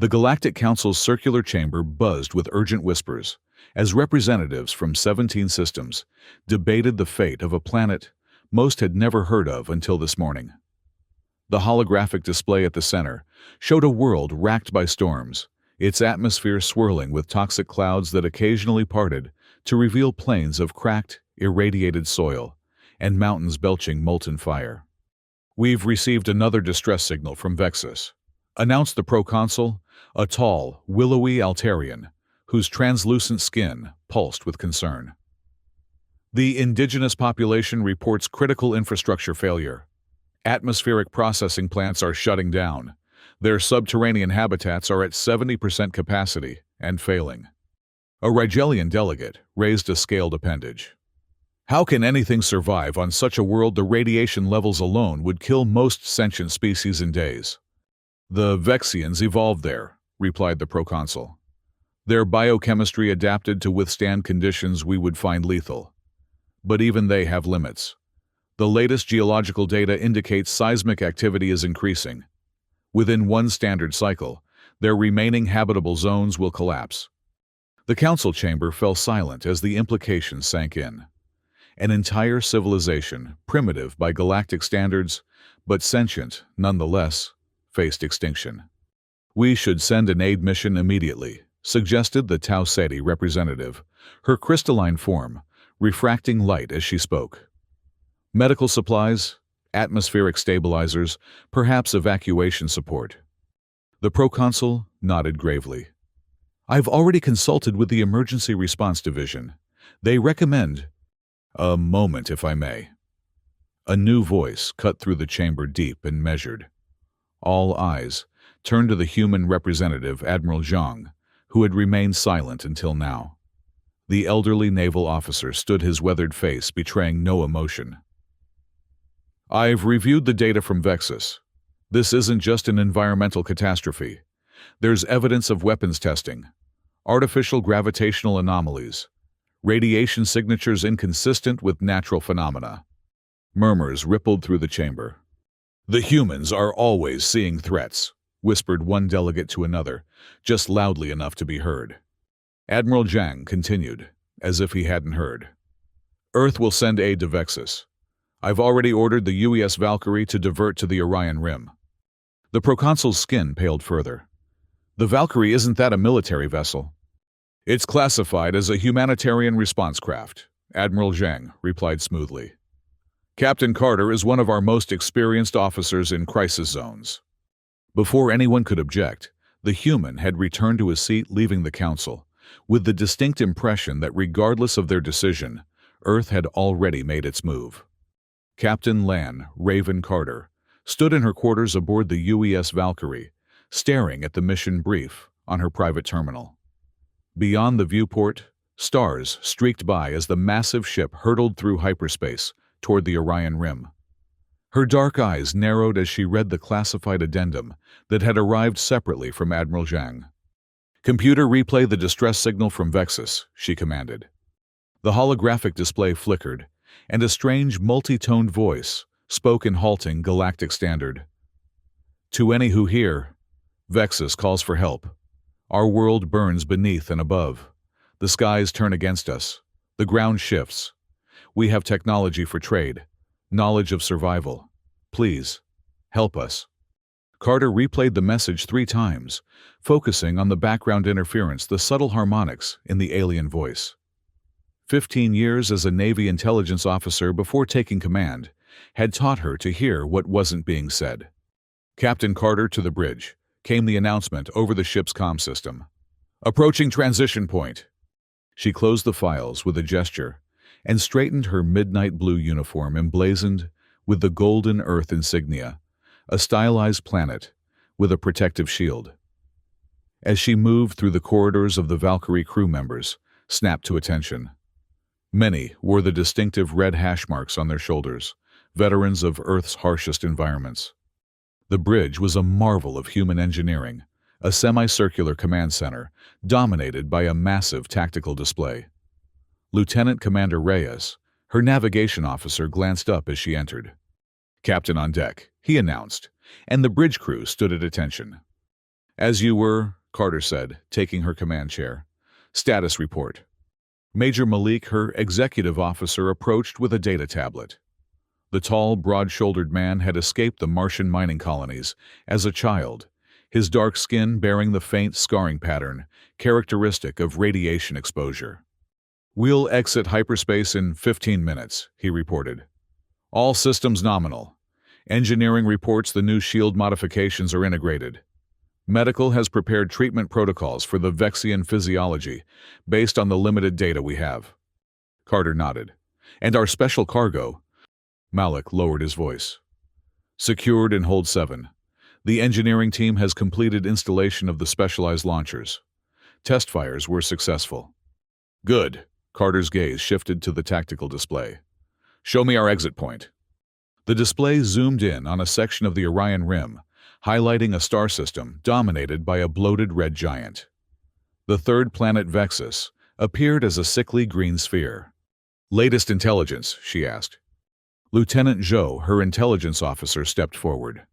The Galactic Council's circular chamber buzzed with urgent whispers as representatives from 17 systems debated the fate of a planet most had never heard of until this morning. The holographic display at the center showed a world racked by storms, its atmosphere swirling with toxic clouds that occasionally parted to reveal plains of cracked, irradiated soil and mountains belching molten fire. "We've received another distress signal from Vexus," announced the proconsul, a tall, willowy Altarian, whose translucent skin pulsed with concern. "The indigenous population reports critical infrastructure failure. Atmospheric processing plants are shutting down. Their subterranean habitats are at 70% capacity and failing." A Rigelian delegate raised a scaled appendage. "How can anything survive on such a world? The radiation levels alone would kill most sentient species in days." "The Vexians evolved there," replied the proconsul. "Their biochemistry adapted to withstand conditions we would find lethal. But even they have limits. The latest geological data indicates seismic activity is increasing. Within one standard cycle, their remaining habitable zones will collapse." The council chamber fell silent as the implications sank in. An entire civilization, primitive by galactic standards, but sentient nonetheless, faced extinction. "We should send an aid mission immediately," suggested the Tau Ceti representative, her crystalline form refracting light as she spoke. "Medical supplies, atmospheric stabilizers, perhaps evacuation support." The proconsul nodded gravely. "I've already consulted with the Emergency Response Division. They recommend—" "A moment, if I may." A new voice cut through the chamber, deep and measured. All eyes turned to the human representative, Admiral Zhang, who had remained silent until now. The elderly naval officer stood, his weathered face betraying no emotion. "I've reviewed the data from Vexus. This isn't just an environmental catastrophe. There's evidence of weapons testing, artificial gravitational anomalies, radiation signatures inconsistent with natural phenomena." Murmurs rippled through the chamber. "The humans are always seeing threats," whispered one delegate to another, just loudly enough to be heard. Admiral Zhang continued, as if he hadn't heard. "Earth will send aid to Vexus. I've already ordered the UES Valkyrie to divert to the Orion Rim." The proconsul's skin paled further. "The Valkyrie, isn't that a military vessel?" "It's classified as a humanitarian response craft," Admiral Zhang replied smoothly. "Captain Carter is one of our most experienced officers in crisis zones." Before anyone could object, the human had returned to his seat, leaving the council, with the distinct impression that regardless of their decision, Earth had already made its move. Captain Lan Raven Carter stood in her quarters aboard the UES Valkyrie, staring at the mission brief on her private terminal. Beyond the viewport, stars streaked by as the massive ship hurtled through hyperspace toward the Orion Rim. Her dark eyes narrowed as she read the classified addendum that had arrived separately from Admiral Zhang. "Computer, replay the distress signal from Vexus," she commanded. The holographic display flickered, and a strange multi-toned voice spoke in halting galactic standard. "To any who hear, Vexus calls for help. Our world burns beneath and above. The skies turn against us. The ground shifts. We have technology for trade, knowledge of survival. Please, help us." Carter replayed the message 3 times, focusing on the background interference, the subtle harmonics in the alien voice. 15 years as a Navy intelligence officer before taking command had taught her to hear what wasn't being said. "Captain Carter, to the bridge," came the announcement over the ship's comm system. "Approaching transition point." She closed the files with a gesture and straightened her midnight blue uniform emblazoned with the golden Earth insignia, a stylized planet with a protective shield. As she moved through the corridors of the Valkyrie, crew members snapped to attention. Many wore the distinctive red hash marks on their shoulders, veterans of Earth's harshest environments. The bridge was a marvel of human engineering, a semicircular command center dominated by a massive tactical display. Lieutenant Commander Reyes, her navigation officer, glanced up as she entered. "Captain on deck," he announced, and the bridge crew stood at attention. As you were, Carter said, taking her command chair. Status report. Major Malik, her executive officer, approached with a data tablet. The tall, broad-shouldered man had escaped the Martian mining colonies as a child, his dark skin bearing the faint scarring pattern characteristic of radiation exposure. We'll exit hyperspace in 15 minutes, he reported. All systems nominal. Engineering reports the new shield modifications are integrated. Medical has prepared treatment protocols for the Vexian physiology based on the limited data we have. Carter nodded. And our special cargo? Malik lowered his voice. Secured in Hold 7. The engineering team has completed installation of the specialized launchers. Test fires were successful. Good. Carter's gaze shifted to the tactical display. Show me our exit point. The display zoomed in on a section of the Orion Rim, highlighting a star system dominated by a bloated red giant. The third planet, Vexus, appeared as a sickly green sphere. Latest intelligence, she asked. Lieutenant Zhou, her intelligence officer, stepped forward.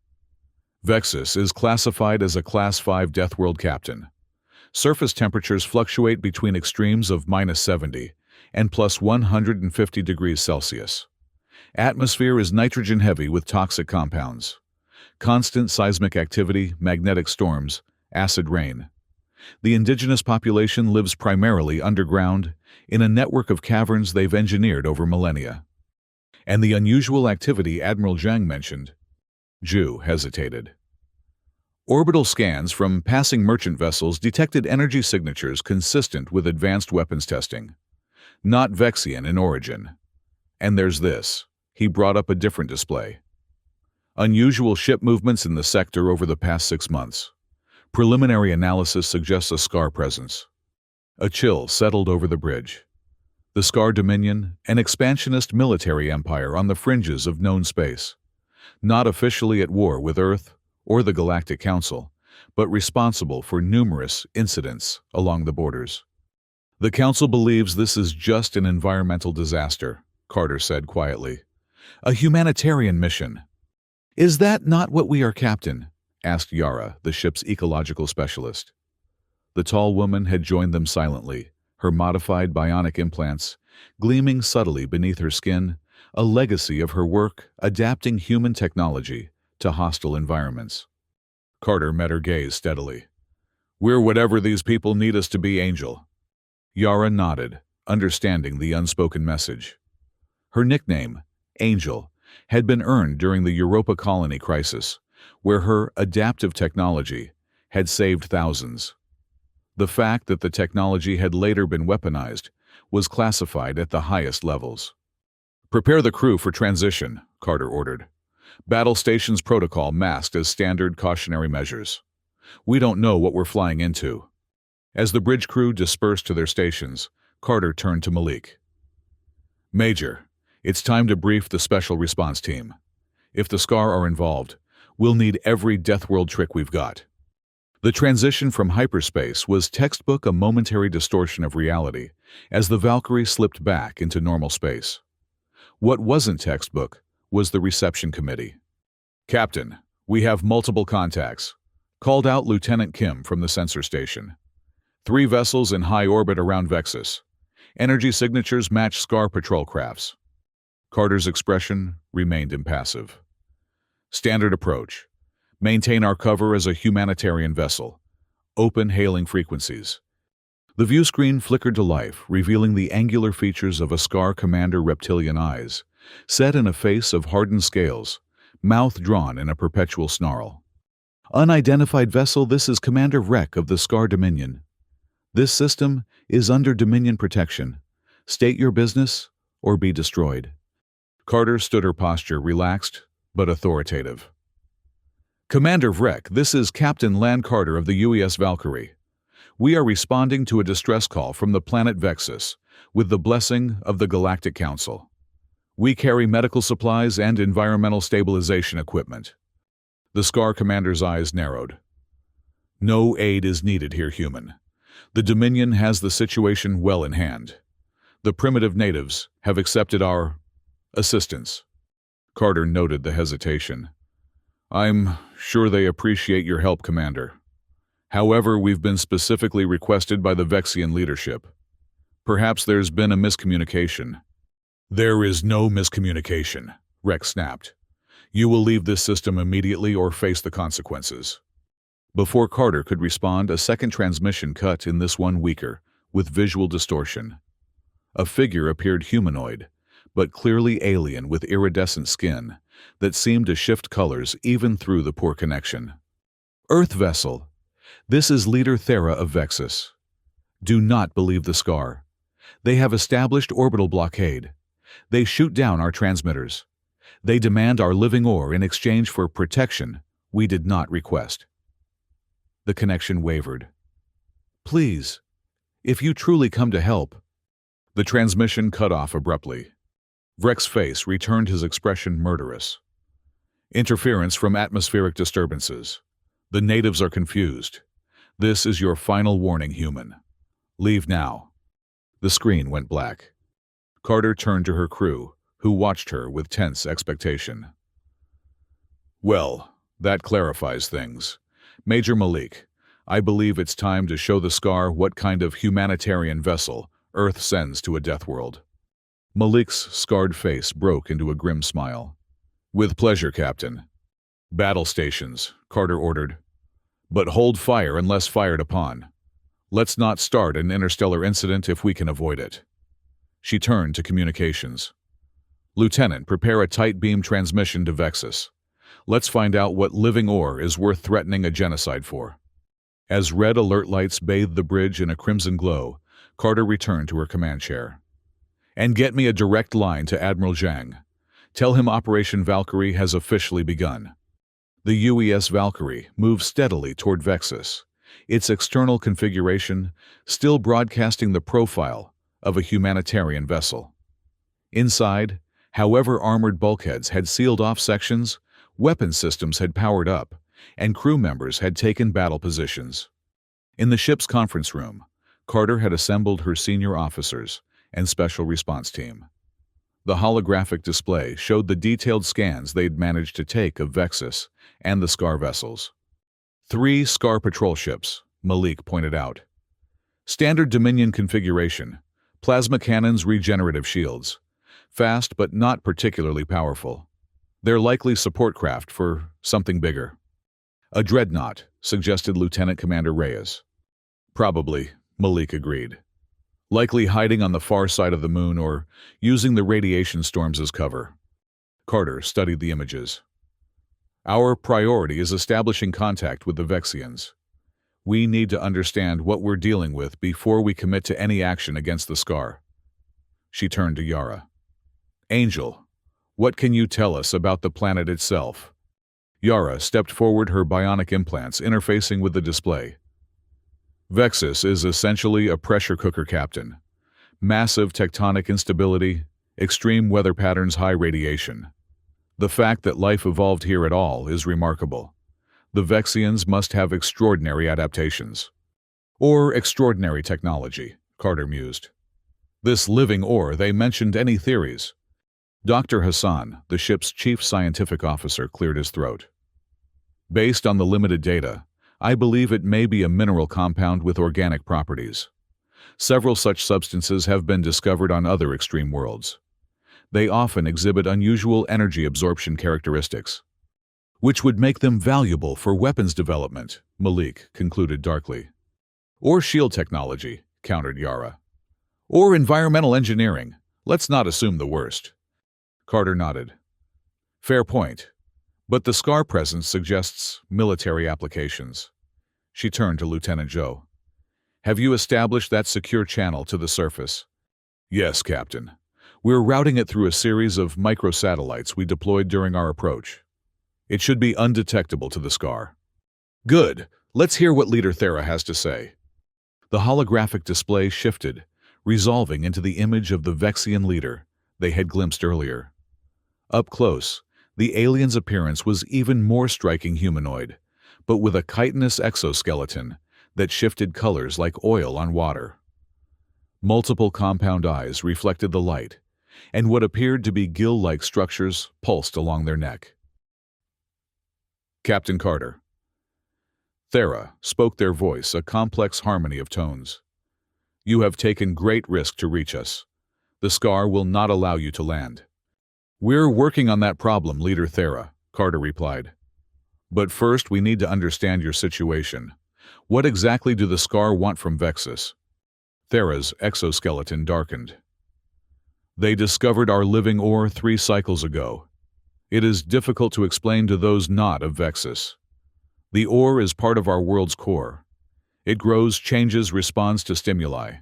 Vexus is classified as a Class 5 Deathworld captain. Surface temperatures fluctuate between extremes of -70 and +150 degrees Celsius. Atmosphere is nitrogen-heavy with toxic compounds. Constant seismic activity, magnetic storms, acid rain. The indigenous population lives primarily underground, in a network of caverns they've engineered over millennia. And the unusual activity Admiral Zhang mentioned. Zhu hesitated. Orbital scans from passing merchant vessels detected energy signatures consistent with advanced weapons testing. Not Vexian in origin. And there's this. He brought up a different display. Unusual ship movements in the sector over the past 6 months. Preliminary analysis suggests a Scar presence. A chill settled over the bridge. The Scar Dominion, an expansionist military empire on the fringes of known space. Not officially at war with Earth or the Galactic Council, but responsible for numerous incidents along the borders. The Council believes this is just an environmental disaster, Carter said quietly. A humanitarian mission. Is that not what we are, Captain? Asked Yara, the ship's ecological specialist. The tall woman had joined them silently, her modified bionic implants gleaming subtly beneath her skin, a legacy of her work adapting human technology to hostile environments. Carter met her gaze steadily. We're whatever these people need us to be, Angel. Yara nodded, understanding the unspoken message. Her nickname, Angel, had been earned during the Europa colony crisis, where her adaptive technology had saved thousands. The fact that the technology had later been weaponized was classified at the highest levels. Prepare the crew for transition, Carter ordered. Battle stations protocol masked as standard cautionary measures. We don't know what we're flying into. As the bridge crew dispersed to their stations, Carter turned to Malik. Major, it's time to brief the Special Response Team. If the Scar are involved, we'll need every Deathworld trick we've got. The transition from hyperspace was textbook a momentary distortion of reality as the Valkyrie slipped back into normal space. What wasn't textbook was the reception committee. Captain, we have multiple contacts, called out Lieutenant Kim from the sensor station. 3 vessels in high orbit around Vexus. Energy signatures match Scar patrol crafts. Carter's expression remained impassive. Standard approach. Maintain our cover as a humanitarian vessel. Open hailing frequencies. The view screen flickered to life, revealing the angular features of a Scar commander reptilian eyes, set in a face of hardened scales, mouth drawn in a perpetual snarl. Unidentified vessel, this is Commander Wreck of the Scar Dominion. This system is under Dominion protection. State your business or be destroyed. Carter stood, her posture relaxed but authoritative. Commander Wreck, this is Captain Lan Carter of the UES Valkyrie. We are responding to a distress call from the planet Vexus with the blessing of the Galactic Council. We carry medical supplies and environmental stabilization equipment. The Scar commander's eyes narrowed. No aid is needed here, human. The Dominion has the situation well in hand. The primitive natives have accepted our assistance. Carter noted the hesitation. I'm sure they appreciate your help, Commander. However, we've been specifically requested by the Vexian leadership. Perhaps there's been a miscommunication. There is no miscommunication, Rex snapped. You will leave this system immediately or face the consequences. Before Carter could respond, a second transmission cut in, this one weaker, with visual distortion. A figure appeared humanoid, but clearly alien with iridescent skin that seemed to shift colors even through the poor connection. Earth vessel. This is Leader Thera of Vexus. Do not believe the Scar. They have established orbital blockade. They shoot down our transmitters. They demand our living ore in exchange for protection we did not request. The connection wavered. Please, if you truly come to help. The transmission cut off abruptly. Vrek's face returned his expression murderous. Interference from atmospheric disturbances. The natives are confused. This is your final warning, human. Leave now. The screen went black. Carter turned to her crew, who watched her with tense expectation. Well, that clarifies things. Major Malik, I believe it's time to show the Scar what kind of humanitarian vessel Earth sends to a death world. Malik's scarred face broke into a grim smile. With pleasure, Captain. Battle stations, Carter ordered. But hold fire unless fired upon. Let's not start an interstellar incident if we can avoid it. She turned to communications. Lieutenant, prepare a tight beam transmission to Vexus. Let's find out what living ore is worth threatening a genocide for. As red alert lights bathed the bridge in a crimson glow, Carter returned to her command chair. And get me a direct line to Admiral Zhang. Tell him Operation Valkyrie has officially begun. The UES Valkyrie moved steadily toward Vexus, its external configuration still broadcasting the profile of a humanitarian vessel. Inside, however armored bulkheads had sealed off sections, weapon systems had powered up, and crew members had taken battle positions. In the ship's conference room, Carter had assembled her senior officers and special response team. The holographic display showed the detailed scans they'd managed to take of Vexus and the Scar vessels. 3 Scar patrol ships, Malik pointed out. Standard Dominion configuration, plasma cannons, regenerative shields. Fast but not particularly powerful. They're likely support craft for something bigger. A dreadnought, suggested Lieutenant Commander Reyes. Probably, Malik agreed. Likely hiding on the far side of the moon or using the radiation storms as cover. Carter studied the images. Our priority is establishing contact with the Vexians. We need to understand what we're dealing with before we commit to any action against the Scar. She turned to Yara. Angel, what can you tell us about the planet itself? Yara stepped forward, her bionic implants interfacing with the display. Vexus is essentially a pressure cooker, Captain. Massive tectonic instability, extreme weather patterns, high radiation. The fact that life evolved here at all is remarkable. The Vexians must have extraordinary adaptations. Or extraordinary technology, Carter mused. This living ore, they mentioned any theories? Dr. Hassan, the ship's chief scientific officer, cleared his throat. Based on the limited data, I believe it may be a mineral compound with organic properties. Several such substances have been discovered on other extreme worlds. They often exhibit unusual energy absorption characteristics, which would make them valuable for weapons development, Malik concluded darkly. Or shield technology, countered Yara. Or environmental engineering. Let's not assume the worst. Carter nodded. Fair point. But the Scar presence suggests military applications. She turned to Lieutenant Zhou. Have you established that secure channel to the surface? Yes, Captain. We're routing it through a series of microsatellites we deployed during our approach. It should be undetectable to the Scar. Good. Let's hear what Leader Thera has to say. The holographic display shifted, resolving into the image of the Vexian leader they had glimpsed earlier. Up close, the alien's appearance was even more striking, humanoid, but with a chitinous exoskeleton that shifted colors like oil on water. Multiple compound eyes reflected the light, and what appeared to be gill-like structures pulsed along their neck. Captain Carter. Thera spoke, their voice a complex harmony of tones. You have taken great risk to reach us. The scar will not allow you to land. We're working on that problem, Leader Thera, Carter replied. But first we need to understand your situation. What exactly do the scar want from Vexus? Thera's exoskeleton darkened. They discovered our living ore 3 cycles ago. It is difficult to explain to those not of Vexus. The ore is part of our world's core. It grows, changes, responds to stimuli.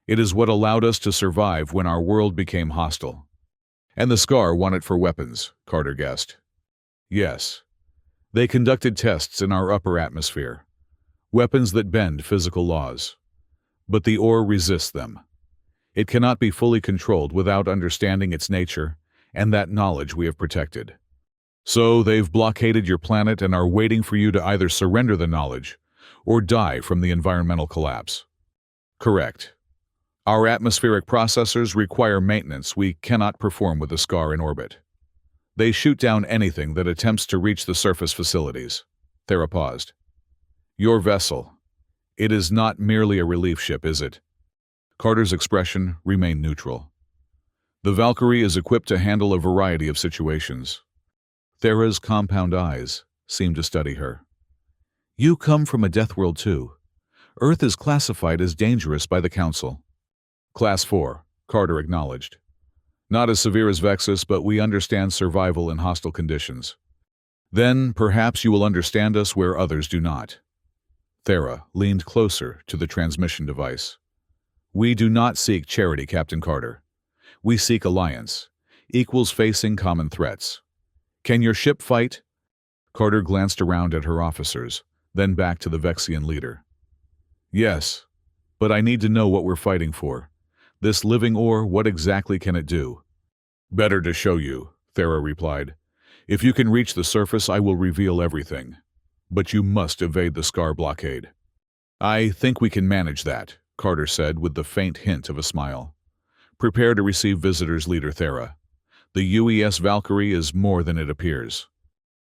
It is what allowed us to survive when our world became hostile. And the scar want it for weapons, Carter guessed. Yes. They conducted tests in our upper atmosphere. Weapons that bend physical laws. But the ore resists them. It cannot be fully controlled without understanding its nature, and that knowledge we have protected. So they've blockaded your planet and are waiting for you to either surrender the knowledge or die from the environmental collapse. Correct. Our atmospheric processors require maintenance we cannot perform with the scar in orbit. They shoot down anything that attempts to reach the surface facilities. Thera paused. Your vessel. It is not merely a relief ship, is it? Carter's expression remained neutral. The Valkyrie is equipped to handle a variety of situations. Thera's compound eyes seemed to study her. You come from a death world too. Earth is classified as dangerous by the Council. Class 4, Carter acknowledged. Not as severe as Vexus, but we understand survival in hostile conditions. Then, perhaps you will understand us where others do not. Thera leaned closer to the transmission device. We do not seek charity, Captain Carter. We seek alliance, equals facing common threats. Can your ship fight? Carter glanced around at her officers, then back to the Vexian leader. Yes, but I need to know what we're fighting for. This living ore, what exactly can it do? Better to show you, Thera replied. If you can reach the surface, I will reveal everything. But you must evade the scar blockade. I think we can manage that, Carter said with the faint hint of a smile. Prepare to receive visitors, Leader Thera. The UES Valkyrie is more than it appears.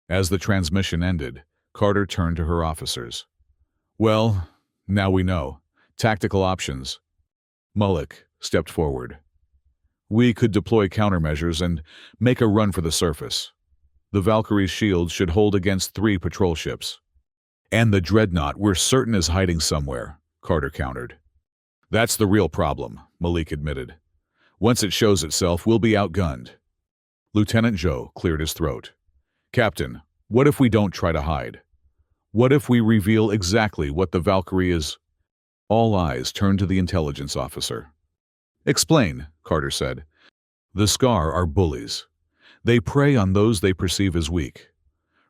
As the transmission ended, Carter turned to her officers. Well, now we know. Tactical options. Mullick stepped forward. We could deploy countermeasures and make a run for the surface. The Valkyrie's shield should hold against 3 patrol ships. And the dreadnought we're certain is hiding somewhere, Carter countered. That's the real problem, Mullick admitted. Once it shows itself, we'll be outgunned. Lieutenant Joe cleared his throat. Captain, what if we don't try to hide? What if we reveal exactly what the Valkyrie is? All eyes turned to the intelligence officer. Explain, Carter said. The Scar are bullies. They prey on those they perceive as weak.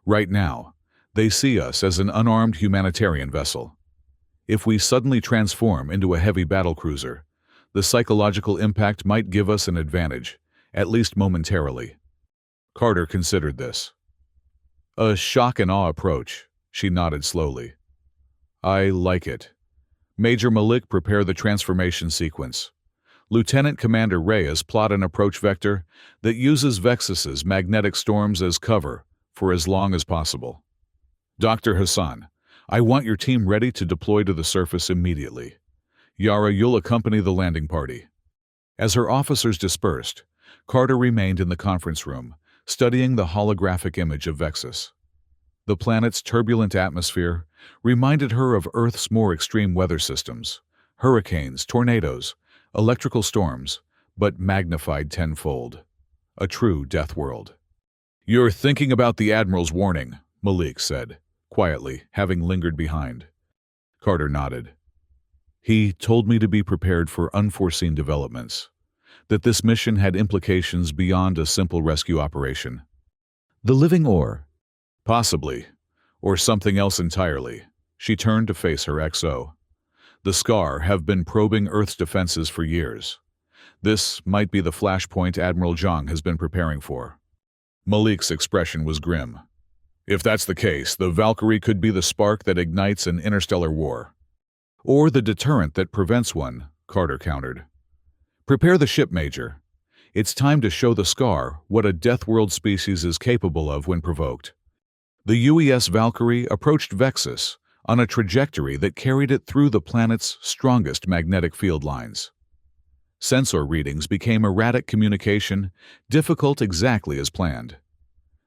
Right now, they see us as an unarmed humanitarian vessel. If we suddenly transform into a heavy battlecruiser, the psychological impact might give us an advantage, at least momentarily. Carter considered this. A shock and awe approach, she nodded slowly. I like it. Major Mullick, prepare the transformation sequence. Lieutenant Commander Reyes, plot an approach vector that uses Vexus's magnetic storms as cover for as long as possible. Dr. Hassan, I want your team ready to deploy to the surface immediately. Yara, you'll accompany the landing party. As her officers dispersed, Carter remained in the conference room, studying the holographic image of Vexus. The planet's turbulent atmosphere reminded her of Earth's more extreme weather systems, hurricanes, tornadoes, electrical storms, but magnified tenfold. A true death world. You're thinking about the Admiral's warning, Mullick said, quietly, having lingered behind. Carter nodded. He told me to be prepared for unforeseen developments, that this mission had implications beyond a simple rescue operation. The living ore? Possibly, or something else entirely. She turned to face her XO. The Scar have been probing Earth's defenses for years. This might be the flashpoint Admiral Zhang has been preparing for. Mullick's expression was grim. If that's the case, the Valkyrie could be the spark that ignites an interstellar war. Or the deterrent that prevents one, Carter countered. Prepare the ship, Major. It's time to show the Scar what a death world species is capable of when provoked. The UES Valkyrie approached Vexus on a trajectory that carried it through the planet's strongest magnetic field lines. Sensor readings became erratic communication, difficult exactly as planned.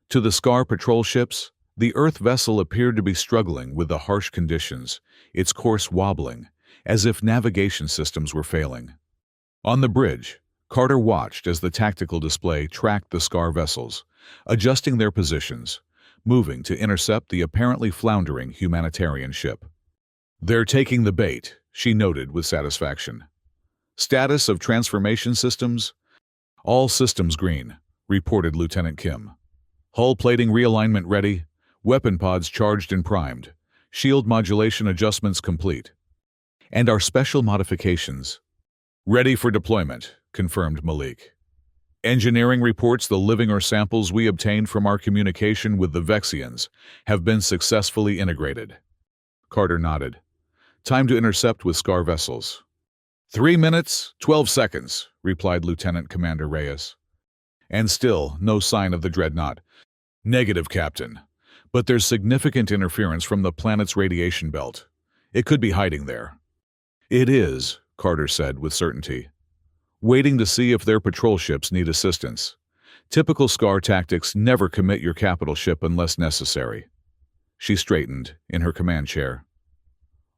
To the Scar patrol ships, the Earth vessel appeared to be struggling with the harsh conditions, its course wobbling, as if navigation systems were failing. On the bridge, Carter watched as the tactical display tracked the Scar vessels, adjusting their positions, moving to intercept the apparently floundering humanitarian ship. "They're taking the bait," she noted with satisfaction. "Status of transformation systems?" "All systems green," reported Lieutenant Kim. "Hull plating realignment ready, weapon pods charged and primed, shield modulation adjustments complete. And our special modifications ready for deployment," confirmed Malik. "Engineering reports the living or samples we obtained from our communication with the Vexians have been successfully integrated." Carter nodded. "Time to intercept with Scar vessels." 3 minutes, 12 seconds, replied Lieutenant Commander Reyes. "And still, no sign of the dreadnought." "Negative, Captain. But there's significant interference from the planet's radiation belt. It could be hiding there." "It is," Carter said with certainty. "Waiting to see if their patrol ships need assistance. Typical Scar tactics: never commit your capital ship unless necessary." She straightened in her command chair.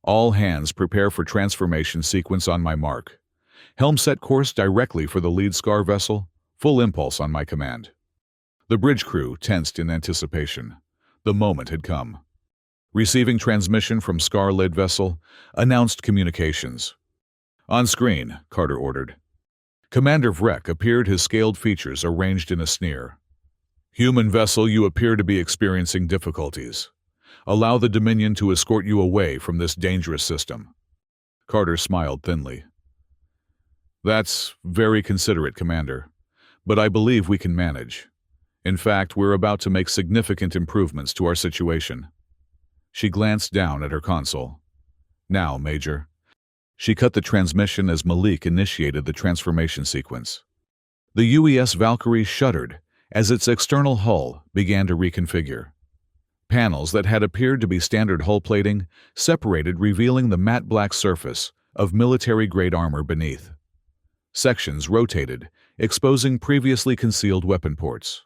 "All hands prepare for transformation sequence on my mark. Helm set course directly for the lead Scar vessel. Full impulse on my command." The bridge crew tensed in anticipation. The moment had come. "Receiving transmission from Scar lead vessel. Announced communications." "On screen," Carter ordered. Commander Vrek appeared, his scaled features arranged in a sneer. "Human vessel, you appear to be experiencing difficulties. Allow the Dominion to escort you away from this dangerous system." Carter smiled thinly. "That's very considerate, Commander, but I believe we can manage. In fact, we're about to make significant improvements to our situation." She glanced down at her console. "Now, Major." She cut the transmission as Malik initiated the transformation sequence. The UES Valkyrie shuddered as its external hull began to reconfigure. Panels that had appeared to be standard hull plating separated, revealing the matte black surface of military-grade armor beneath. Sections rotated, exposing previously concealed weapon ports.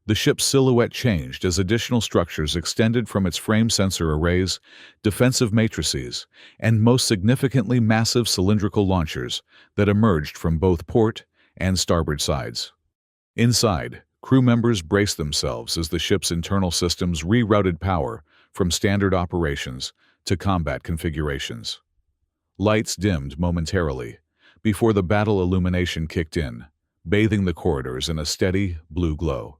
The ship's silhouette changed as additional structures extended from its frame: sensor arrays, defensive matrices, and most significantly massive cylindrical launchers that emerged from both port and starboard sides. Inside, crew members braced themselves as the ship's internal systems rerouted power from standard operations to combat configurations. Lights dimmed momentarily before the battle illumination kicked in, bathing the corridors in a steady blue glow.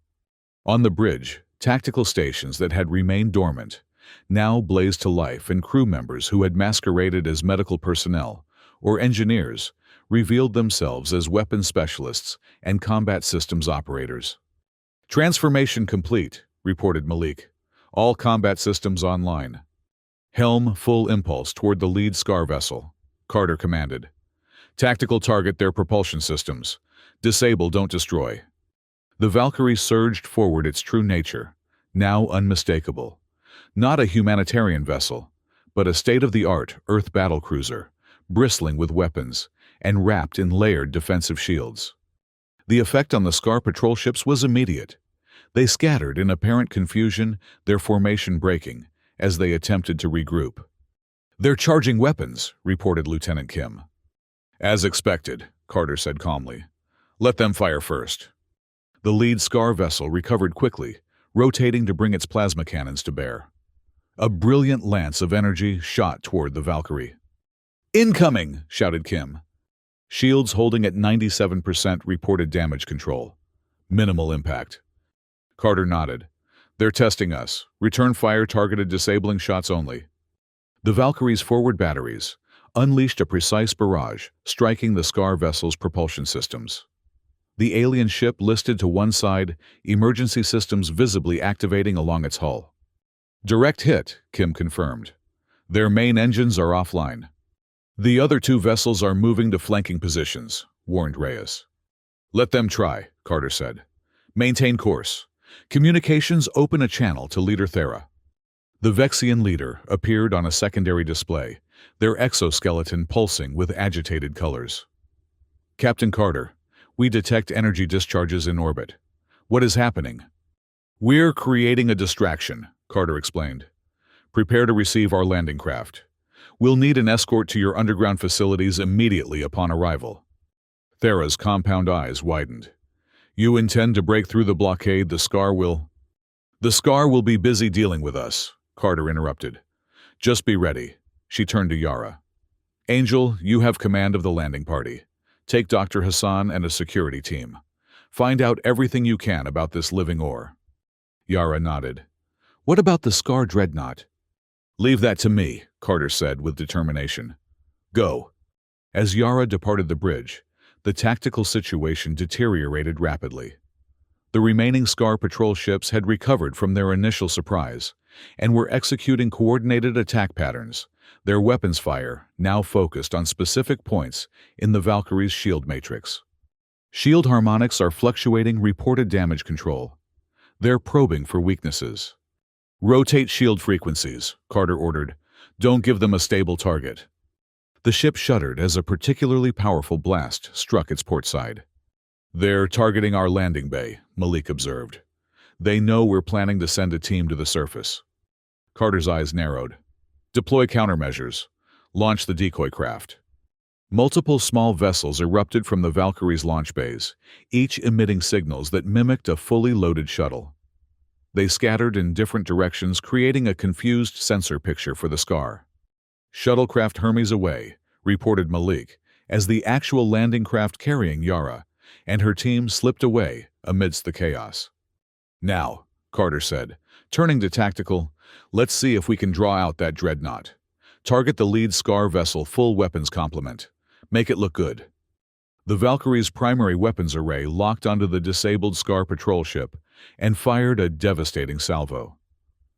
On the bridge, tactical stations that had remained dormant now blazed to life, and crew members who had masqueraded as medical personnel or engineers revealed themselves as weapons specialists and combat systems operators. "Transformation complete," reported Malik. "All combat systems online." "Helm full impulse toward the lead Scar vessel," Carter commanded. "Tactical target their propulsion systems. Disable, don't destroy." The Valkyrie surged forward, its true nature now unmistakable. Not a humanitarian vessel, but a state-of-the-art Earth battlecruiser, bristling with weapons and wrapped in layered defensive shields. The effect on the Scar patrol ships was immediate. They scattered in apparent confusion, their formation breaking as they attempted to regroup. "They're charging weapons," reported Lieutenant Kim. "As expected," Carter said calmly. "Let them fire first." The lead Scar vessel recovered quickly, rotating to bring its plasma cannons to bear. A brilliant lance of energy shot toward the Valkyrie. "Incoming!" shouted Kim. Shields holding at 97% reported damage control. Minimal impact. Carter nodded. "They're testing us. Return fire targeted disabling shots only." The Valkyrie's forward batteries unleashed a precise barrage, striking the Scar vessel's propulsion systems. The alien ship listed to one side, emergency systems visibly activating along its hull. "Direct hit," Kim confirmed. "Their main engines are offline." "The other two vessels are moving to flanking positions," warned Reyes. "Let them try," Carter said. "Maintain course. Communications, open a channel to Leader Thera." The Vexian leader appeared on a secondary display, their exoskeleton pulsing with agitated colors. Captain Carter, we detect energy discharges in orbit. What is happening? We're creating a distraction, Carter explained. Prepare to receive our landing craft. We'll need an escort to your underground facilities immediately upon arrival. Thera's compound eyes widened. You intend to break through the blockade, The Scar will be busy dealing with us, Carter interrupted. Just be ready. She turned to Yara. Angel, you have command of the landing party. Take Dr. Hassan and a security team. Find out everything you can about this living ore. Yara nodded. What about the Scar dreadnought? Leave that to me, Carter said with determination. Go. As Yara departed the bridge, the tactical situation deteriorated rapidly. The remaining Scar patrol ships had recovered from their initial surprise and were executing coordinated attack patterns, their weapons fire now focused on specific points in the Valkyrie's shield matrix. Shield harmonics are fluctuating reported damage control. They're probing for weaknesses. Rotate shield frequencies, Carter ordered. Don't give them a stable target. The ship shuddered as a particularly powerful blast struck its port side. They're targeting our landing bay, Malik observed. They know we're planning to send a team to the surface. Carter's eyes narrowed. Deploy countermeasures. Launch the decoy craft. Multiple small vessels erupted from the Valkyrie's launch bays, each emitting signals that mimicked a fully loaded shuttle. They scattered in different directions, creating a confused sensor picture for the Scar. Shuttlecraft Hermes away, reported Malik, as the actual landing craft carrying Yara and her team slipped away amidst the chaos. Now, Carter said, turning to tactical, let's see if we can draw out that dreadnought. Target the lead Scar vessel full weapons complement. Make it look good. The Valkyrie's primary weapons array locked onto the disabled Scar patrol ship and fired a devastating salvo.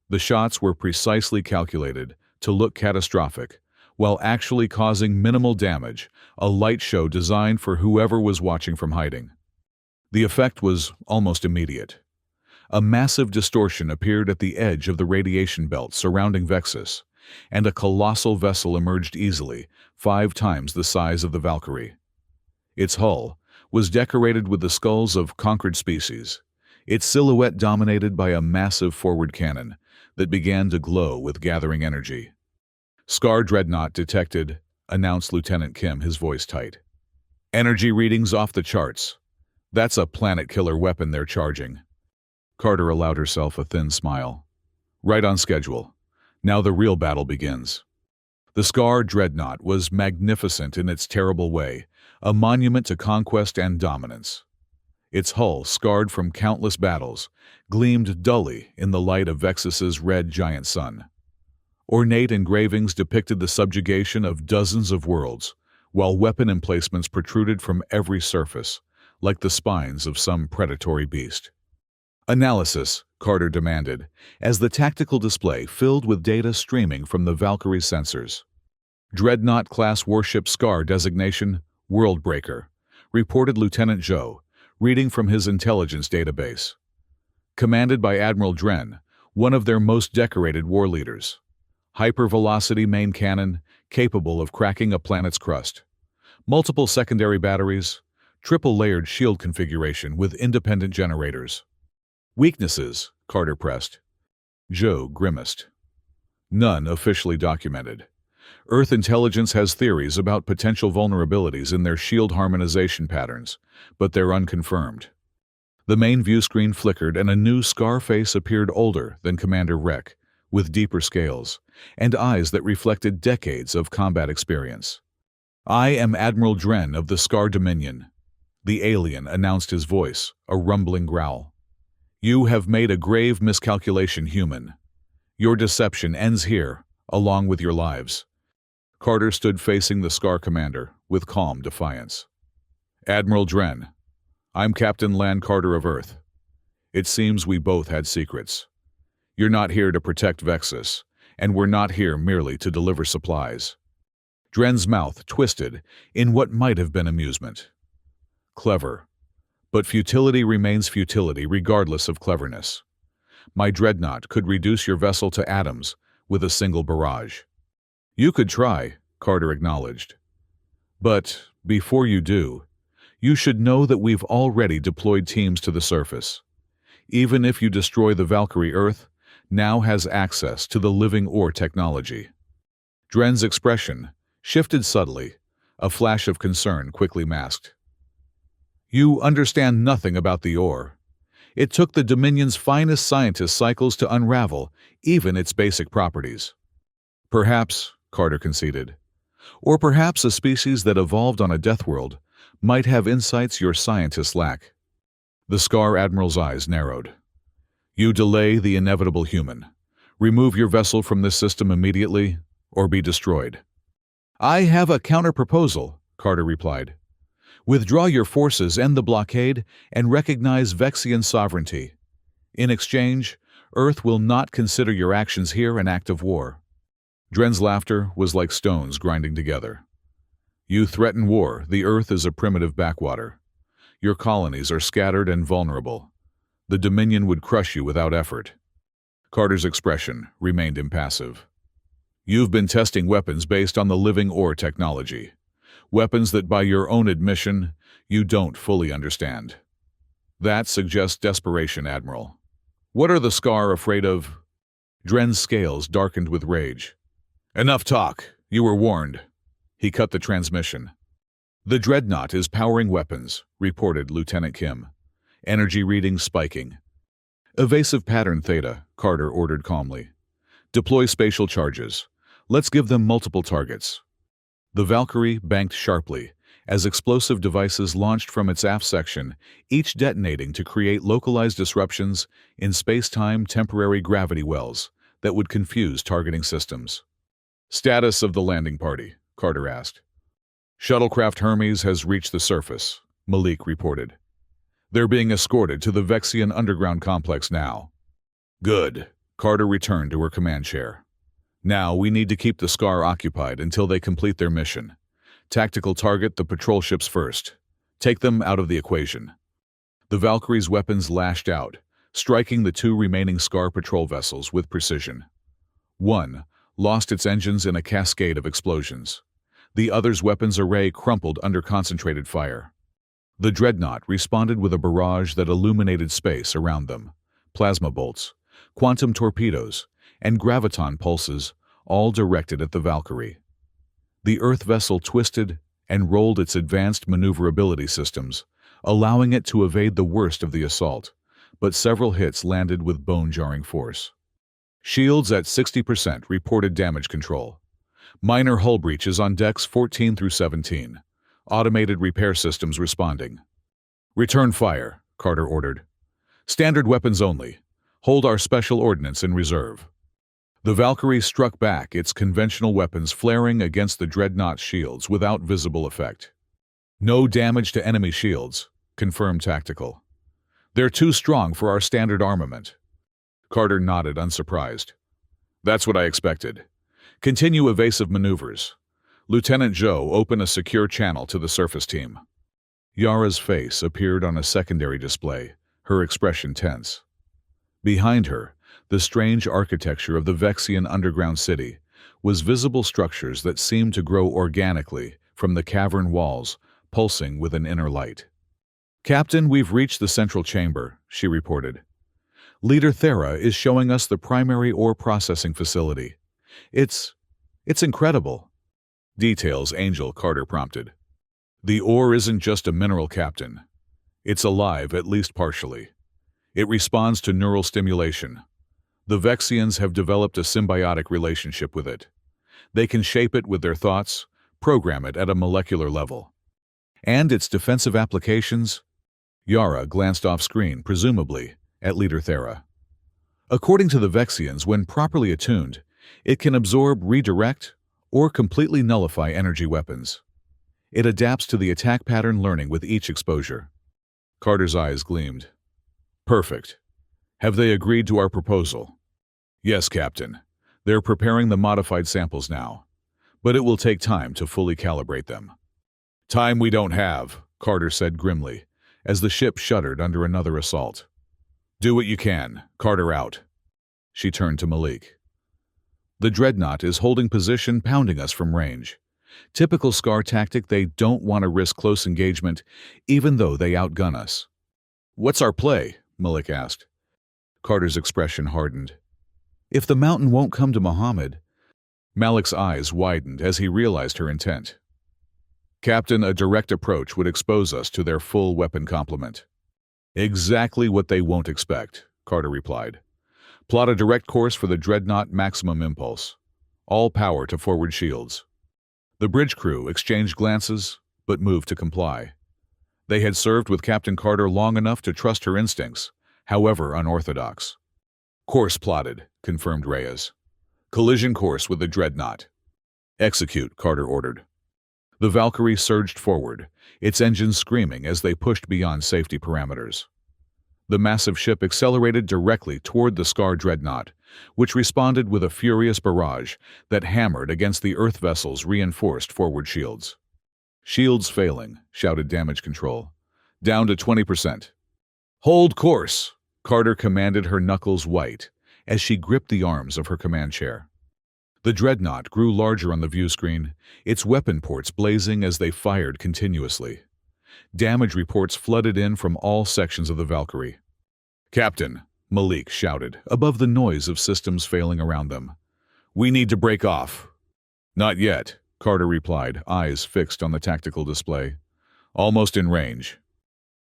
The shots were precisely calculated to look catastrophic, while actually causing minimal damage, a light show designed for whoever was watching from hiding. The effect was almost immediate. A massive distortion appeared at the edge of the radiation belt surrounding Vexus, and a colossal vessel emerged easily, 5 times the size of the Valkyrie. Its hull was decorated with the skulls of conquered species, its silhouette dominated by a massive forward cannon that began to glow with gathering energy. Scar Dreadnought detected, announced Lieutenant Kim, his voice tight. Energy readings off the charts. That's a planet-killer weapon they're charging. Carter allowed herself a thin smile. Right on schedule. Now the real battle begins. The Scar Dreadnought was magnificent in its terrible way, a monument to conquest and dominance. Its hull, scarred from countless battles, gleamed dully in the light of Vexus's red giant sun. Ornate engravings depicted the subjugation of dozens of worlds, while weapon emplacements protruded from every surface, like the spines of some predatory beast. Analysis, Carter demanded, as the tactical display filled with data streaming from the Valkyrie's sensors. Dreadnought-class warship Scar designation, Worldbreaker, reported Lieutenant Zhou, reading from his intelligence database. Commanded by Admiral Dren, one of their most decorated war leaders. Hypervelocity main cannon, capable of cracking a planet's crust. Multiple secondary batteries, triple-layered shield configuration with independent generators. Weaknesses, Carter pressed. Zhou grimaced. None officially documented. Earth intelligence has theories about potential vulnerabilities in their shield harmonization patterns, but they're unconfirmed. The main view screen flickered and a new Scar face appeared, older than Commander Rek, with deeper scales, and eyes that reflected decades of combat experience. I am Admiral Dren of the Scar Dominion. The alien announced, his voice, a rumbling growl. You have made a grave miscalculation, human. Your deception ends here, along with your lives. Carter stood facing the Scar commander with calm defiance. Admiral Dren, I'm Captain Lan Carter of Earth. It seems we both had secrets. You're not here to protect Vexus, and we're not here merely to deliver supplies. Dren's mouth twisted in what might have been amusement. Clever. But futility remains futility regardless of cleverness. My dreadnought could reduce your vessel to atoms with a single barrage. You could try, Carter acknowledged. But before you do, you should know that we've already deployed teams to the surface. Even if you destroy the Valkyrie, Earth now has access to the living ore technology. Dren's expression shifted subtly, a flash of concern quickly masked. You understand nothing about the ore. It took the Dominion's finest scientists cycles to unravel even its basic properties. Perhaps, Carter conceded, or perhaps a species that evolved on a Deathworld might have insights your scientists lack. The Scar Admiral's eyes narrowed. You delay the inevitable, human. Remove your vessel from this system immediately, or be destroyed. I have a counter-proposal, Carter replied. Withdraw your forces, end the blockade, and recognize Vexian sovereignty. In exchange, Earth will not consider your actions here an act of war. Dren's laughter was like stones grinding together. You threaten war. The Earth is a primitive backwater. Your colonies are scattered and vulnerable. The Dominion would crush you without effort. Carter's expression remained impassive. You've been testing weapons based on the living ore technology. Weapons that, by your own admission, you don't fully understand. That suggests desperation, Admiral. What are the Scar afraid of? Dren's scales darkened with rage. Enough talk. You were warned. He cut the transmission. The Dreadnought is powering weapons, reported Lieutenant Kim. Energy readings spiking. Evasive pattern Theta, Carter ordered calmly. Deploy spatial charges. Let's give them multiple targets. The Valkyrie banked sharply as explosive devices launched from its aft section, each detonating to create localized disruptions in space-time temporary gravity wells that would confuse targeting systems. Status of the landing party, Carter asked. Shuttlecraft Hermes has reached the surface, Malik reported. They're being escorted to the Vexian underground complex now. Good. Carter returned to her command chair. Now we need to keep the Scar occupied until they complete their mission. Tactical target the patrol ships first. Take them out of the equation. The Valkyrie's weapons lashed out, striking the two remaining Scar patrol vessels with precision. One lost its engines in a cascade of explosions. The other's weapons array crumpled under concentrated fire. The Dreadnought responded with a barrage that illuminated space around them. Plasma bolts, quantum torpedoes, and graviton pulses, all directed at the Valkyrie. The Earth vessel twisted and rolled its advanced maneuverability systems, allowing it to evade the worst of the assault, but several hits landed with bone-jarring force. Shields at 60% reported damage control. Minor hull breaches on decks 14 through 17. Automated repair systems responding. Return fire, Carter ordered. Standard weapons only. Hold our special ordnance in reserve. The Valkyrie struck back, its conventional weapons flaring against the Dreadnought's shields without visible effect. No damage to enemy shields, confirmed Tactical. They're too strong for our standard armament. Carter nodded, unsurprised. That's what I expected. Continue evasive maneuvers. Lieutenant Joe, open a secure channel to the surface team. Yara's face appeared on a secondary display, her expression tense. Behind her, the strange architecture of the Vexian underground city was visible structures that seemed to grow organically from the cavern walls, pulsing with an inner light. Captain, we've reached the central chamber, she reported. Leader Thera is showing us the primary ore processing facility. It's incredible. Details, Angel, Carter prompted. The ore isn't just a mineral, Captain. It's alive, at least partially. It responds to neural stimulation. The Vexians have developed a symbiotic relationship with it. They can shape it with their thoughts, program it at a molecular level. And its defensive applications? Yara glanced off-screen, presumably, at Leader Thera. According to the Vexians, when properly attuned, it can absorb, redirect, or completely nullify energy weapons. It adapts to the attack pattern, learning with each exposure. Carter's eyes gleamed. Perfect. Have they agreed to our proposal? Yes, Captain. They're preparing the modified samples now, but it will take time to fully calibrate them. Time we don't have, Carter said grimly, as the ship shuddered under another assault. Do what you can. Carter out. She turned to Malik. The dreadnought is holding position, pounding us from range. Typical SCAR tactic, they don't want to risk close engagement, even though they outgun us. What's our play? Malik asked. Carter's expression hardened. If the mountain won't come to Muhammad. Malik's eyes widened as he realized her intent. Captain, a direct approach would expose us to their full weapon complement. Exactly what they won't expect, Carter replied. Plot a direct course for the dreadnought, maximum impulse. All power to forward shields. The bridge crew exchanged glances, but moved to comply. They had served with Captain Carter long enough to trust her instincts, however unorthodox. Course plotted, confirmed Reyes. Collision course with the dreadnought. Execute, Carter ordered. The Valkyrie surged forward, its engines screaming as they pushed beyond safety parameters. The massive ship accelerated directly toward the SCAR dreadnought, which responded with a furious barrage that hammered against the Earth vessel's reinforced forward shields. Shields failing, shouted damage control. Down to 20%. Hold course, Carter commanded, her knuckles white, as she gripped the arms of her command chair. The dreadnought grew larger on the view screen, its weapon ports blazing as they fired continuously. Damage reports flooded in from all sections of the Valkyrie. Captain, Malik shouted, above the noise of systems failing around them. We need to break off. Not yet, Carter replied, eyes fixed on the tactical display. Almost in range.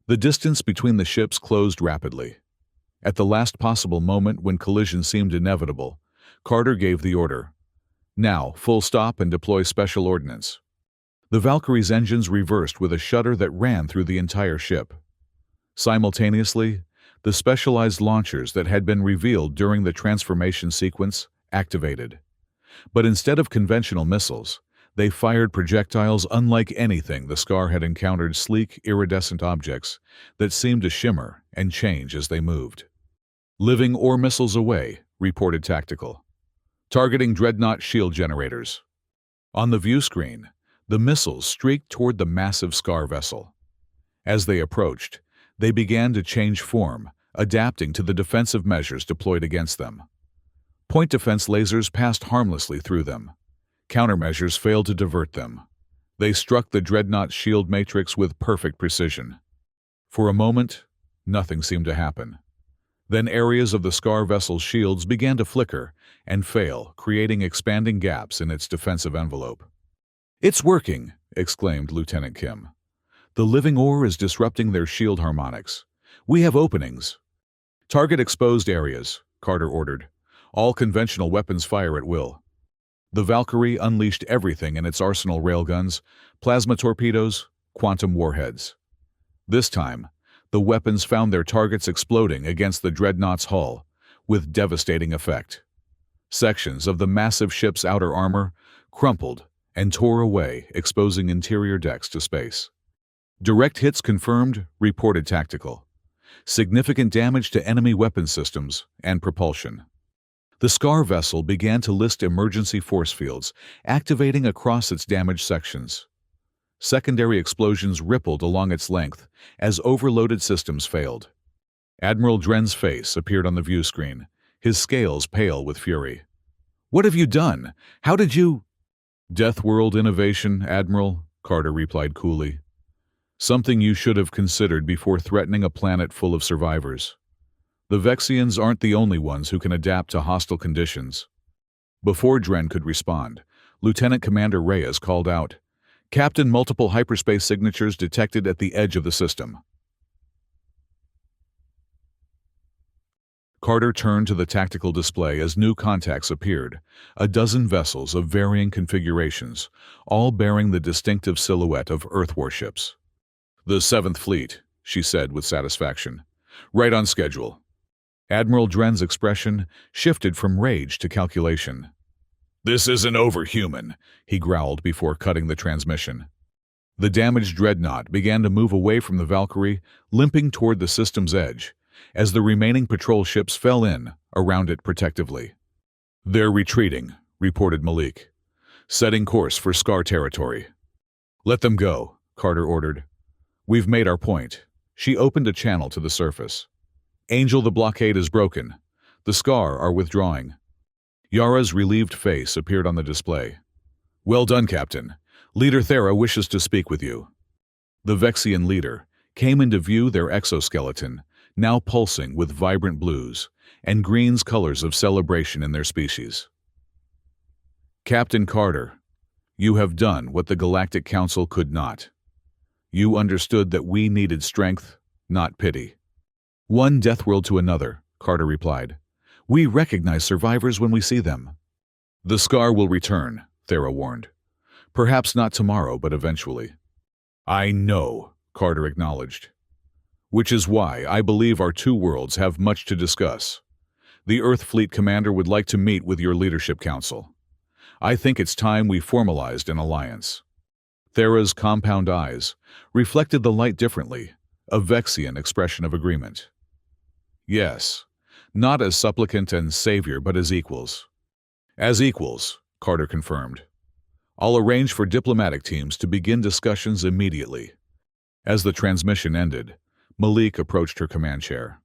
The distance between the ships closed rapidly. At the last possible moment when collision seemed inevitable, Carter gave the order. Now, full stop and deploy special ordnance. The Valkyrie's engines reversed with a shudder that ran through the entire ship. Simultaneously, the specialized launchers that had been revealed during the transformation sequence activated. But instead of conventional missiles, they fired projectiles unlike anything the SCAR had encountered, sleek, iridescent objects that seemed to shimmer and change as they moved. Living ore missiles away, reported Tactical. Targeting dreadnought shield generators. On the view screen, the missiles streaked toward the massive SCAR vessel. As they approached, they began to change form, adapting to the defensive measures deployed against them. Point defense lasers passed harmlessly through them. Countermeasures failed to divert them. They struck the dreadnought shield matrix with perfect precision. For a moment, nothing seemed to happen. Then areas of the SCAR vessel's shields began to flicker and fail, creating expanding gaps in its defensive envelope. It's working, exclaimed Lieutenant Kim. The living ore is disrupting their shield harmonics. We have openings. Target exposed areas, Carter ordered. All conventional weapons fire at will. The Valkyrie unleashed everything in its arsenal: railguns, plasma torpedoes, quantum warheads. This time, the weapons found their targets exploding against the dreadnought's hull, with devastating effect. Sections of the massive ship's outer armor crumpled and tore away, exposing interior decks to space. Direct hits confirmed, reported Tactical. Significant damage to enemy weapon systems and propulsion. The SCAR vessel began to list emergency force fields, activating across its damaged sections. Secondary explosions rippled along its length as overloaded systems failed. Admiral Dren's face appeared on the view screen, his scales pale with fury. What have you done? How did you— Deathworld innovation, Admiral, Carter replied coolly. Something you should have considered before threatening a planet full of survivors. The Vexians aren't the only ones who can adapt to hostile conditions. Before Dren could respond, Lieutenant Commander Reyes called out, Captain, multiple hyperspace signatures detected at the edge of the system. Carter turned to the tactical display as new contacts appeared, a dozen vessels of varying configurations, all bearing the distinctive silhouette of Earth warships. The 7th Fleet, she said with satisfaction. Right on schedule. Admiral Dren's expression shifted from rage to calculation. This isn't overhuman, he growled before cutting the transmission. The damaged dreadnought began to move away from the Valkyrie, limping toward the system's edge, as the remaining patrol ships fell in around it protectively. They're retreating, reported Malik. Setting course for SCAR territory. Let them go, Carter ordered. We've made our point. She opened a channel to the surface. Angel, the blockade is broken. The Scar are withdrawing. Yara's relieved face appeared on the display. Well done, Captain. Leader Thera wishes to speak with you. The Vexian leader came into view, their exoskeleton, now pulsing with vibrant blues and greens, colors of celebration in their species. Captain Carter, you have done what the Galactic Council could not. You understood that we needed strength, not pity. One Deathworld to another, Carter replied. We recognize survivors when we see them. The Scar will return, Thera warned. Perhaps not tomorrow, but eventually. I know, Carter acknowledged. Which is why I believe our two worlds have much to discuss. The Earth Fleet Commander would like to meet with your Leadership Council. I think it's time we formalized an alliance. Thera's compound eyes reflected the light differently, a Vexian expression of agreement. Yes, not as supplicant and savior, but as equals. As equals, Carter confirmed. I'll arrange for diplomatic teams to begin discussions immediately. As the transmission ended, Malik approached her command chair.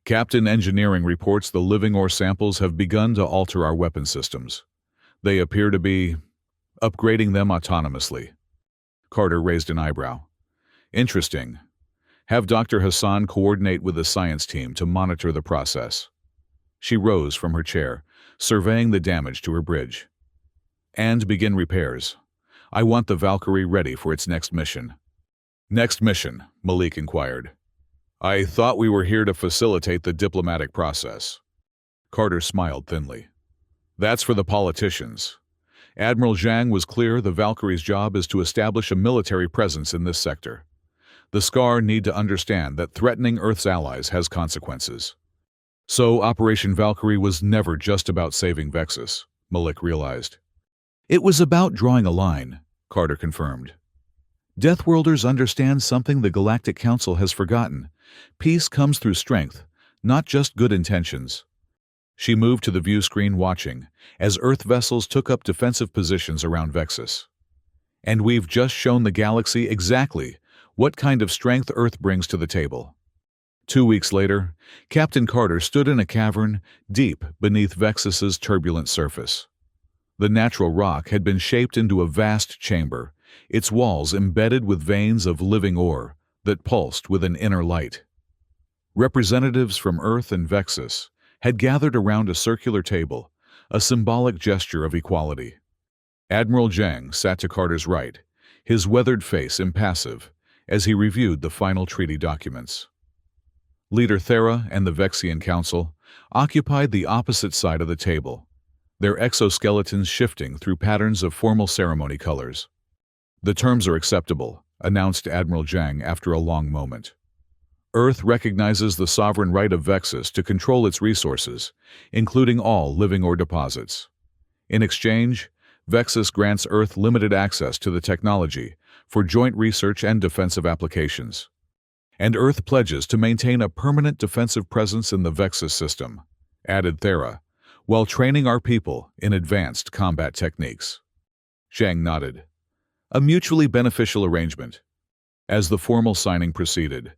Captain, Engineering reports the living ore samples have begun to alter our weapon systems. They appear to be upgrading them autonomously. Carter raised an eyebrow. Interesting. Have Dr. Hassan coordinate with the science team to monitor the process. She rose from her chair, surveying the damage to her bridge. And begin repairs. I want the Valkyrie ready for its next mission. Next mission? Malik inquired. I thought we were here to facilitate the diplomatic process. Carter smiled thinly. That's for the politicians. Admiral Zhang was clear the Valkyrie's job is to establish a military presence in this sector. The Scar need to understand that threatening Earth's allies has consequences. So Operation Valkyrie was never just about saving Vexus, Malik realized. It was about drawing a line, Carter confirmed. Deathworlders understand something the Galactic Council has forgotten. Peace comes through strength, not just good intentions. She moved to the view screen, watching as Earth vessels took up defensive positions around Vexus. And we've just shown the galaxy exactly what kind of strength Earth brings to the table. 2 weeks later, Captain Carter stood in a cavern deep beneath Vexus's turbulent surface. The natural rock had been shaped into a vast chamber, its walls embedded with veins of living ore that pulsed with an inner light. Representatives from Earth and Vexus had gathered around a circular table, a symbolic gesture of equality. Admiral Zhang sat to Carter's right, his weathered face impassive, as he reviewed the final treaty documents. Leader Thera and the Vexian Council occupied the opposite side of the table, their exoskeletons shifting through patterns of formal ceremony colors. The terms are acceptable, announced Admiral Zhang after a long moment. Earth recognizes the sovereign right of Vexus to control its resources, including all living ore deposits. In exchange, Vexus grants Earth limited access to the technology for joint research and defensive applications. And Earth pledges to maintain a permanent defensive presence in the Vexus system, added Thera, while training our people in advanced combat techniques. Zhang nodded. A mutually beneficial arrangement. As the formal signing proceeded,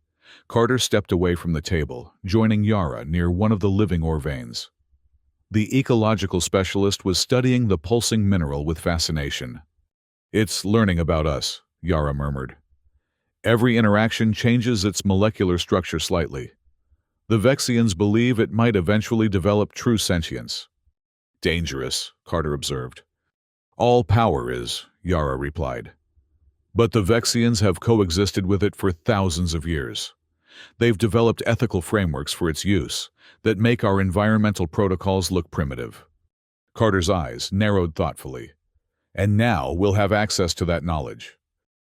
Carter stepped away from the table, joining Yara near one of the living ore veins. The ecological specialist was studying the pulsing mineral with fascination. It's learning about us, Yara murmured. Every interaction changes its molecular structure slightly. The Vexians believe it might eventually develop true sentience. Dangerous, Carter observed. All power is, Yara replied. But the Vexians have coexisted with it for thousands of years. They've developed ethical frameworks for its use that make our environmental protocols look primitive. Carter's eyes narrowed thoughtfully. And now we'll have access to that knowledge.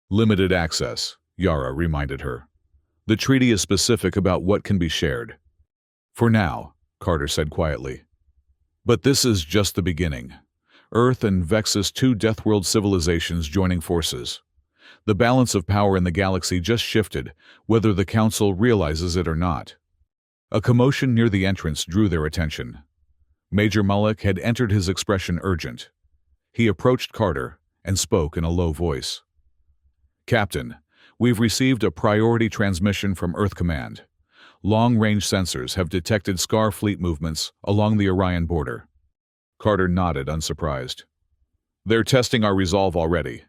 Limited access, Yara reminded her. The treaty is specific about what can be shared. For now, Carter said quietly. But this is just the beginning. Earth and Vexus, two Deathworld civilizations joining forces. The balance of power in the galaxy just shifted, whether the Council realizes it or not. A commotion near the entrance drew their attention. Major Malik had entered, his expression urgent. He approached Carter and spoke in a low voice. Captain, we've received a priority transmission from Earth Command. Long-range sensors have detected Scar fleet movements along the Orion border. Carter nodded, unsurprised. They're testing our resolve already.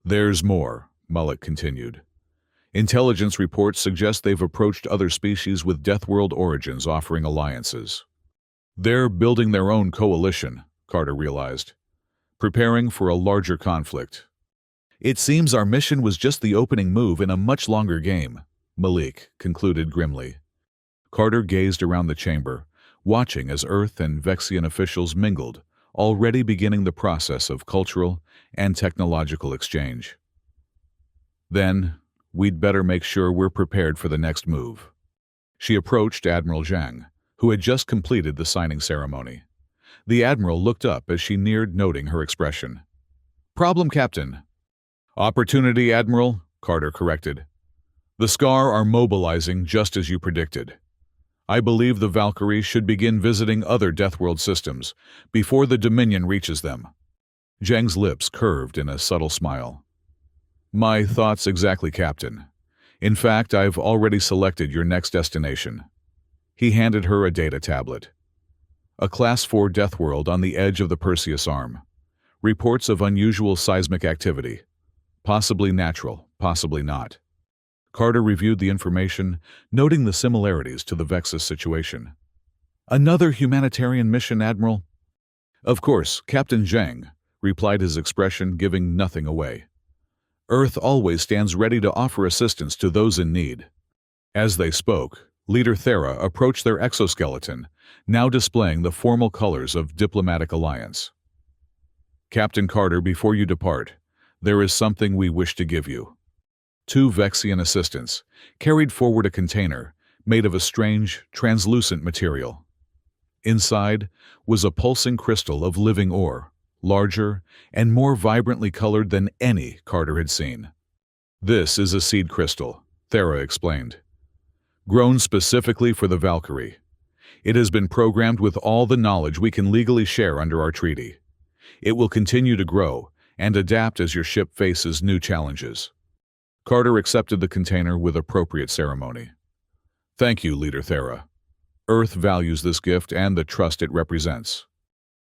There's more, Mullick continued. Intelligence reports suggest they've approached other species with Deathworld origins offering alliances. They're building their own coalition, Carter realized, preparing for a larger conflict. It seems our mission was just the opening move in a much longer game, Mullick concluded grimly. Carter gazed around the chamber, watching as Earth and Vexian officials mingled, already beginning the process of cultural and technological exchange. Then, we'd better make sure we're prepared for the next move. She approached Admiral Zhang, who had just completed the signing ceremony. The Admiral looked up as she neared, noting her expression. Problem, Captain. Opportunity, Admiral, Carter corrected. The Scar are mobilizing just as you predicted. I believe the Valkyrie should begin visiting other Deathworld systems before the Dominion reaches them. Zhang's lips curved in a subtle smile. My thoughts exactly, Captain. In fact, I've already selected your next destination. He handed her a data tablet. A Class 4 Deathworld on the edge of the Perseus Arm. Reports of unusual seismic activity. Possibly natural, possibly not. Carter reviewed the information, noting the similarities to the Vexus situation. Another humanitarian mission, Admiral? Of course, Captain Zhang, replied, his expression giving nothing away. Earth always stands ready to offer assistance to those in need. As they spoke, Leader Thera approached their exoskeleton, now displaying the formal colors of diplomatic alliance. Captain Carter, before you depart, there is something we wish to give you. 2 Vexian assistants carried forward a container made of a strange, translucent material. Inside was a pulsing crystal of living ore, larger and more vibrantly colored than any Carter had seen. This is a seed crystal, Thera explained. Grown specifically for the Valkyrie. It has been programmed with all the knowledge we can legally share under our treaty. It will continue to grow and adapt as your ship faces new challenges. Carter accepted the container with appropriate ceremony. Thank you, Leader Thera. Earth values this gift and the trust it represents.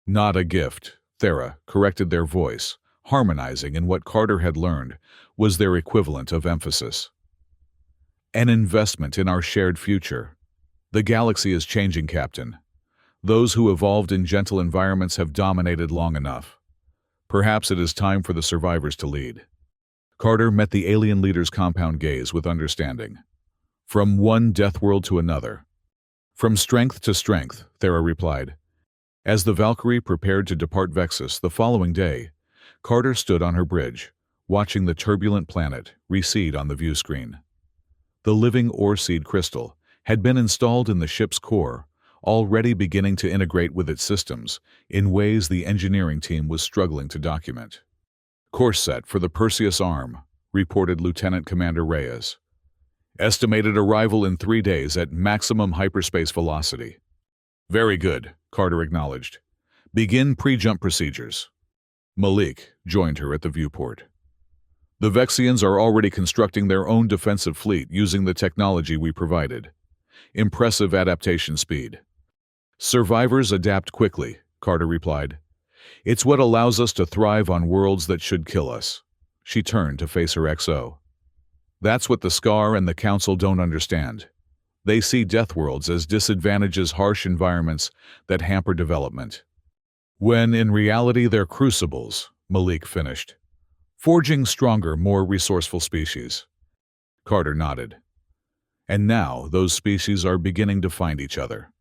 Not a gift, Thera corrected their voice, harmonizing in what Carter had learned was their equivalent of emphasis. An investment in our shared future. The galaxy is changing, Captain. Those who evolved in gentle environments have dominated long enough. Perhaps it is time for the survivors to lead. Carter met the alien leader's compound gaze with understanding. From one Deathworld to another. From strength to strength, Thera replied. As the Valkyrie prepared to depart Vexus the following day, Carter stood on her bridge, watching the turbulent planet recede on the view screen. The living ore seed crystal had been installed in the ship's core, already beginning to integrate with its systems in ways the engineering team was struggling to document. Course set for the Perseus Arm, reported Lieutenant Commander Reyes. Estimated arrival in 3 days at maximum hyperspace velocity. Very good, Carter acknowledged. Begin pre-jump procedures. Mullick joined her at the viewport. The Vexians are already constructing their own defensive fleet using the technology we provided. Impressive adaptation speed. Survivors adapt quickly, Carter replied. It's what allows us to thrive on worlds that should kill us. She turned to face her XO. That's what the Scar and the Council don't understand. They see Deathworlds as disadvantages, harsh environments that hamper development. When in reality they're crucibles, Mullick finished. Forging stronger, more resourceful species. Carter nodded. And now those species are beginning to find each other.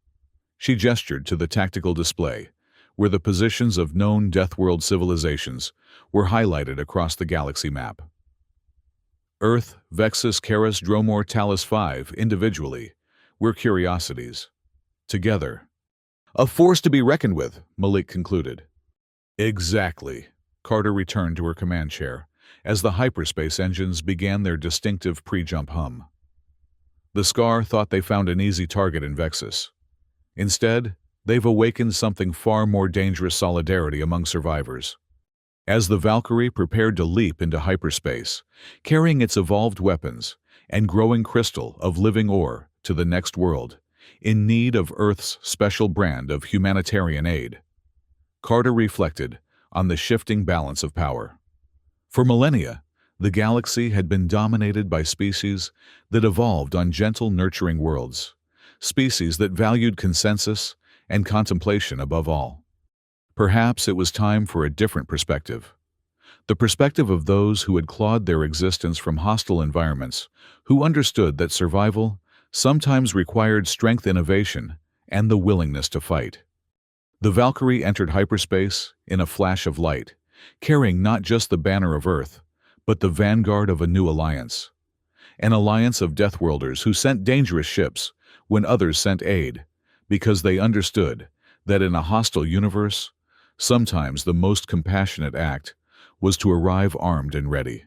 She gestured to the tactical display, where the positions of known Deathworld civilizations were highlighted across the galaxy map. Earth, Vexus, Karis, Dromor, Talos 5, individually, were curiosities. Together. A force to be reckoned with, Mullick concluded. Exactly. Carter returned to her command chair as the hyperspace engines began their distinctive pre-jump hum. The Scar thought they found an easy target in Vexus. Instead, they've awakened something far more dangerous: solidarity among survivors. As the Valkyrie prepared to leap into hyperspace, carrying its evolved weapons and growing crystal of living ore to the next world, in need of Earth's special brand of humanitarian aid. Carter reflected on the shifting balance of power. For millennia, the galaxy had been dominated by species that evolved on gentle, nurturing worlds, species that valued consensus and contemplation above all. Perhaps it was time for a different perspective. The perspective of those who had clawed their existence from hostile environments, who understood that survival sometimes required strength, innovation, and the willingness to fight. The Valkyrie entered hyperspace in a flash of light, carrying not just the banner of Earth, but the vanguard of a new alliance. An alliance of Deathworlders who sent dangerous ships when others sent aid, because they understood that in a hostile universe, sometimes the most compassionate act was to arrive armed and ready.